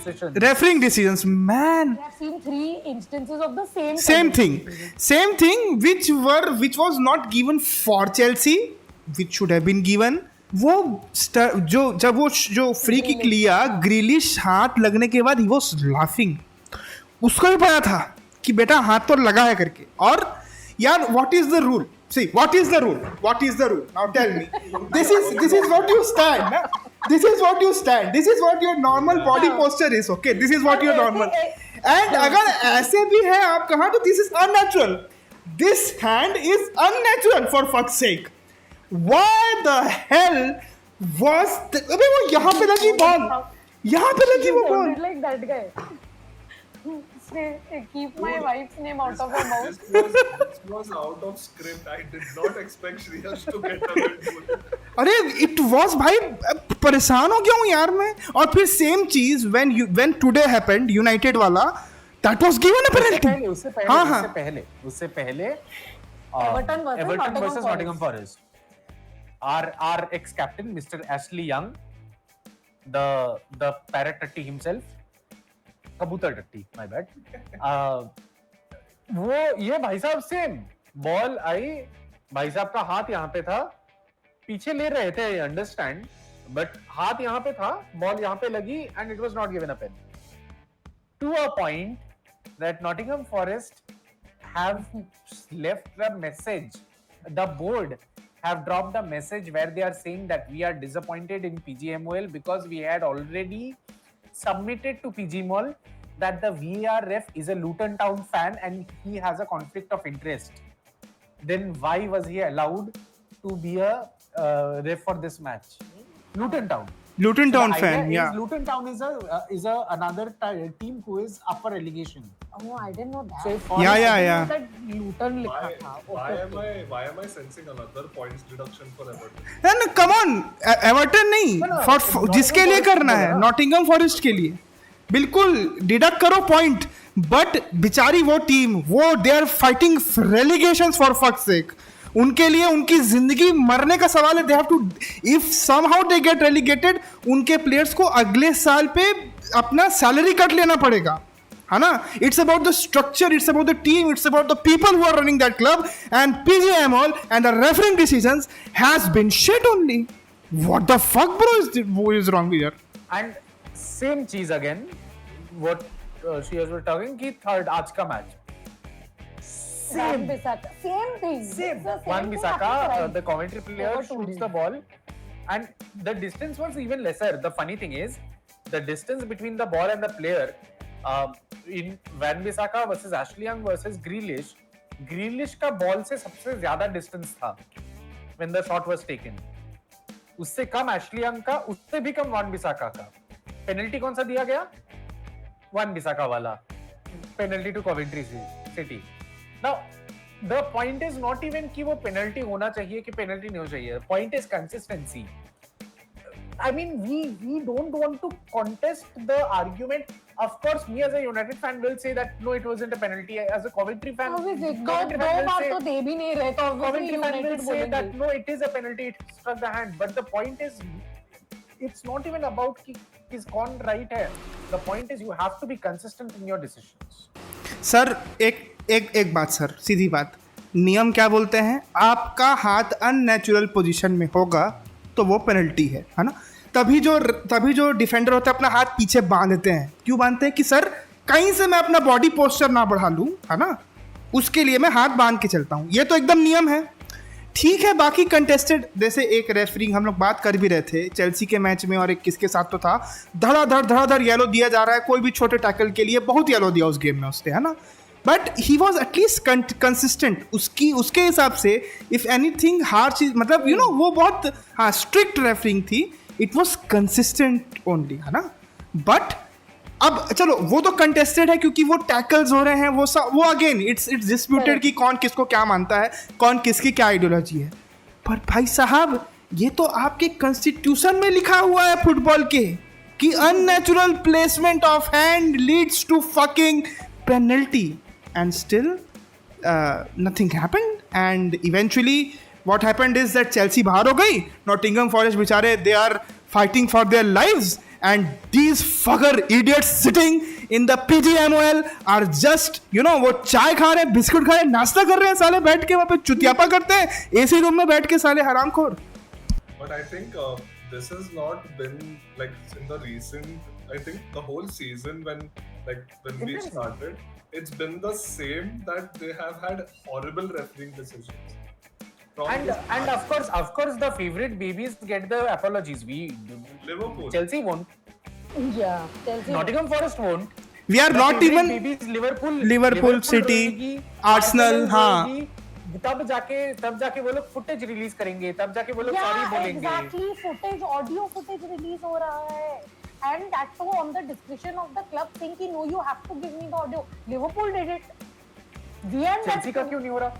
decisions. Refereeing decisions, man. We have seen 3 instances of the same Same thing, which was not given for Chelsea, which should have been given. वो जो free kick लिया, ग्रिलिश हाथ लगने के बाद he was laughing. उसको भी पता था कि बेटा हाथ तो लगा है करके. और यार, what is the rule? See, what is the rule? Now tell me. This is what you stand. Na? This is what you stand. This is what your normal body posture is. Okay, this is what your normal. And अगर ऐसे भी है आप कहा तो this is unnatural. This hand is unnatural for fuck's sake. Why the hell was? अबे वो यहाँ पे लगी बॉल. यहाँ पे लगी वो ball. Like that guy. Keep my wife's name out of your mouth. This was out of script. I did not expect Shreyas to get a red goal. अरे it was भाई, परेशान हो गया हूँ यार मैं. और फिर सेम चीज when today happened, United वाला, that was given a penalty. उससे पहले Everton versus Nottingham Forest. Our ex-captain Mr. Ashley Young, the parrot tatti himself, कबूतर टट्टी, my bad. वो ये भाई साहब सेम बॉल आई, भाई साहब का हाथ यहाँ पे था, पीछे ले रहे थे, I understand, but हाथ यहाँ पे था, बॉल यहाँ पे लगी and it was not given a pen. To a point that Nottingham Forest have left a message, the board have dropped a message where they are saying that we are disappointed in PGMOL because we had already submitted to PGMOL that the VAR ref is a Luton Town fan and he has a conflict of interest. Then why was he allowed to be a ref for this match? Luton Town fan, yeah. Luton Town is another team who is upper relegation. Oh, I didn't know that. So if Yeah. That Luton लिखा था. Why am I sensing another points deduction for Everton? No, come on, Everton नहीं, for जिसके लिए करना है, Nottingham Forest के लिए, बिल्कुल डिडक्ट करो पॉइंट. बट बेचारी वो टीम, वो दे आर फाइटिंग रेलिगेशंस फॉर फक्स सेक. उनके लिए उनकी जिंदगी मरने का सवाल है. They have to, if somehow they get relegated, उनके प्लेयर्स को अगले साल पे अपना सैलरी कट लेना पड़ेगा, है ना. It's about the structure, it's about the team, it's about the people who are running that club, and PGMOL and the refereeing decisions has been shit only. What the fuck bro is wrong here. And same cheese again. What Shreyas were talking कि third आज का match. Same thing. Wan Bissaka, the commentary player shoots the ball, and the distance was even lesser. The funny thing is, the distance between the ball and the player in Wan Bissaka versus Ashley Young versus Grealish का ball से सबसे ज्यादा distance था when the shot was taken. उससे कम Ashley young का, उससे भी कम वान बिसाका का. पेनल्टी कौन सा दिया गया? वान बिसाका वाला penalty to Coventry City. Now the point is not even कि वो पेनल्टी होना चाहिए कि पेनल्टी नहीं होना चाहिए. Point is consistency. I mean, we don't want to contest the argument. Of course, me as a United fan will say that no, it wasn't a penalty. As a Coventry fan, दो बार तो दे भी नहीं रहे, तो Coventry fan will say that no, it is a penalty. It struck the hand. But the point is, it's not even about कि is gone right है. The point is you have to be consistent in your decisions. Sir एक बात sir, सीधी बात, नियम क्या बोलते हैं? आपका हाथ अननेचुरल पोजीशन में होगा तो वो पेनल्टी है ना. तभी जो डिफेंडर होता है अपना हाथ पीछे बांध देते हैं. क्यों बांधते हैं? कि सर कहीं से मैं अपना बॉडी पोस्चर ना बढ़ा लूँ, है ना, उसके लिए मैं हाथ बांध के चलता हूँ. ये तो एकदम नियम है, ठीक है. बाकी कंटेस्टेड, जैसे एक रेफरिंग हम लोग बात कर भी रहे थे चेल्सी के मैच में, और एक किसके साथ तो था, धड़ाधड़ येलो दिया जा रहा है. कोई भी छोटे टैकल के लिए बहुत येलो दिया उस गेम में उसने, है ना. But he was at least consistent. उसके हिसाब से इफ एनीथिंग हार चीज, मतलब यू नो, वो बहुत हाँ स्ट्रिक्ट रेफरिंग थी. इट वॉज कंसिस्टेंट ओनली, है ना. बट अब चलो, वो तो कंटेस्टेड है क्योंकि वो टैकल्स हो रहे हैं, वो अगेन इट्स डिस्प्यूटेड कि कौन किसको क्या मानता है, कौन किसकी क्या आइडियोलॉजी है. पर भाई साहब, ये तो आपके कॉन्स्टिट्यूशन में लिखा हुआ है फुटबॉल के कि unnatural placement of hand leads to fucking penalty. And still nothing happened, and eventually what happened is that Chelsea बाहर हो गई. Nottingham Forest बेचारे, they are fighting for their lives, and these fucker idiots sitting in the PGMOL are just वो चाय खा रहे हैं, biscuit खा रहे हैं, नाश्ता कर रहे हैं साले, बैठ के वहां पे चुतियापा करते हैं एसी रूम में बैठ के साले हरामखोर. But I think this has not been like in the recent. I think the whole season when we started, it's been the same that they have had horrible refereeing decisions. From the And start. of course, the favorite babies get the apologies. Liverpool. Chelsea won't. Yeah, Chelsea. Nottingham Forest won't. We are The not favorite even babies Liverpool, Liverpool, City, रहेगी, Arsenal, हाँ. रहेगी, तब जाके वो लोग footage release करेंगे, तब जाके वो लोग सॉरी Yeah, बोलेंगे. exactly. Footage, audio footage release हो रहा है. And that too on the discretion of the club saying कि no, you have to give me the audio. Liverpool did it. We aren't Chelsea का क्यों नहीं हो रहा?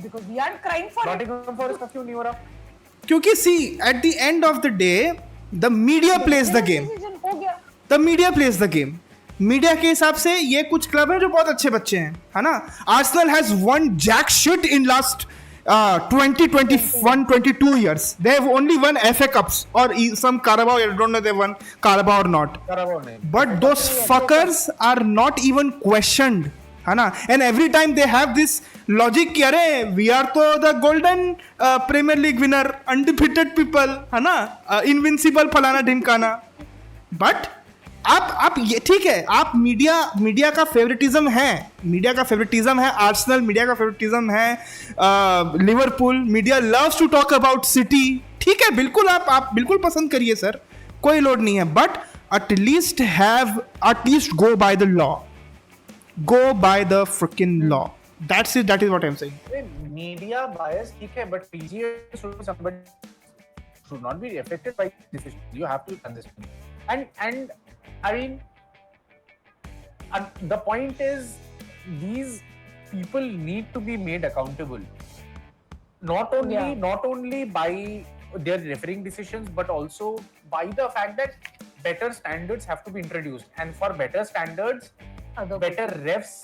because we aren't crying for it. Nottingham forest का क्यों नहीं हो रहा? क्योंकि see at the end of the day the media plays the game. Decision हो गया. The media plays the game. Media के हिसाब से ये कुछ क्लब हैं जो बहुत अच्छे बच्चे हैं, है ना. Arsenal has won jack shit in last 21-22 years. They have only won FA Cups or some Carabao. I don't know they won Carabao or not. Carabao नहीं. But those fuckers are not even questioned, है ना. And every time they have this logic कि अरे we are तो the golden Premier League winner, undefeated people, है ना, invincible फलाना ढिमकाना. But आप ये ठीक है, आप मीडिया का फेवरेटिज्म है, आर्सेनल मीडिया का फेवरेटिज्म है, Liverpool media loves to talk about City, ठीक है, बिल्कुल आप बिल्कुल पसंद करिए सर, कोई लोड नहीं है. But at least go by the law, go by the fricking law. That is what I am saying. Media bias ठीक है, but PGA should not be affected by decision. You have to understand. And I mean, the point is, these people need to be made accountable. Not only by their refereeing decisions, but also by the fact that better standards have to be introduced. And for better standards, better refs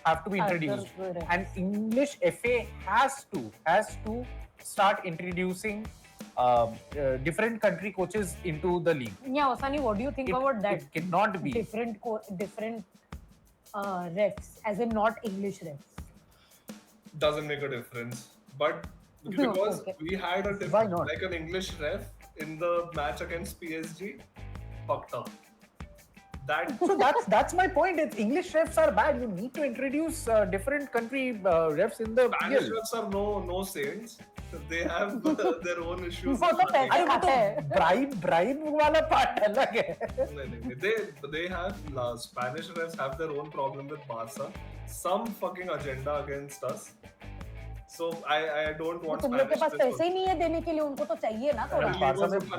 have to be introduced. And English FA has to start introducing different country coaches into the league. Yeah, Osani, what do you think about that? It cannot be. Different refs, as in not English refs. Doesn't make a difference. But because Okay. we had a Why not? like an English ref in the match against PSG, fucked up. That So that's my point. It's English refs are bad. You need to introduce different country refs in the Spanish PL. refs are no saints. They have their own issues. वो तो पैसे अरे वो खाता है. तो bribe वाला part अलग है. नहीं. They have Spanish refs have their own problem with Barca. Some fucking agenda against us. So I don't want. तुम लोग के Spanish पास refs पैसे ही नहीं है देने के लिए, उनको तो चाहिए ना थोड़ा.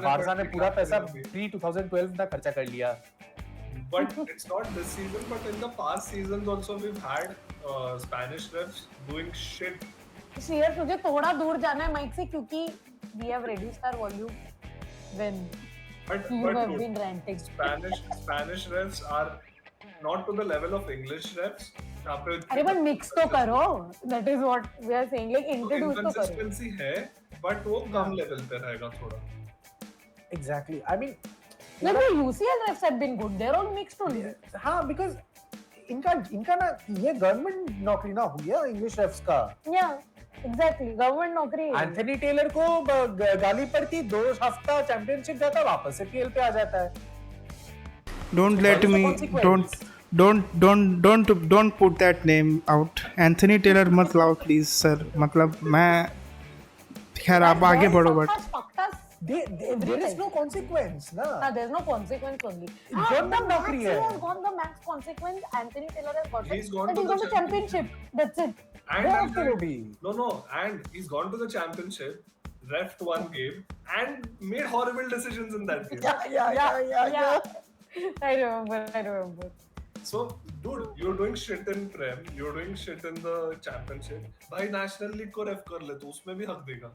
बारसा ने पूरा पैसा pre-2012 तक खर्चा कर लिया. But it's not this season. But in the past seasons also we've had Spanish refs doing shit. Shreya, तुझे थोड़ा दूर जाना है माइक से, क्योंकि we have reduced our volume when But you have dude, been ranting. Spanish refs are not to the level of English refs. यहाँ पे अरे but mix तो करो. That is what we are saying. Like introduce तो करो. inconsistency है, but वो कम level पे रहेगा थोड़ा. Exactly. I mean, Like the UCL refs have been good. They're all mixed only. हाँ, because इनका ना ये गवर्नमेंट नौकरी ना हुई है इंग्लिश refs का. Yeah, exactly. Government नौकरी है. एंथनी टेलर को गाली पड़ती, 2 हफ्ता चैंपियनशिप जाता, वापस से PL पे आ जाता है. Don't let me don't put that name out. Anthony Taylor मत लाओ please sir. मतलब मैं खैर आप आगे बढ़ो but Fucked us. There is no consequence, ना. There's no consequence only. Government नौकरी है. He has gone the max consequence. Anthony Taylor has got He's it. gone But to he's the gone to championship. That's it. And Where else will it be? No, and he's gone to the championship, refed one game, and made horrible decisions in that game. Yeah. I remember. So, dude, you're doing shit in Prem, you're doing shit in the championship. भाई National League को ref कर ले तो उसमें भी हक देगा.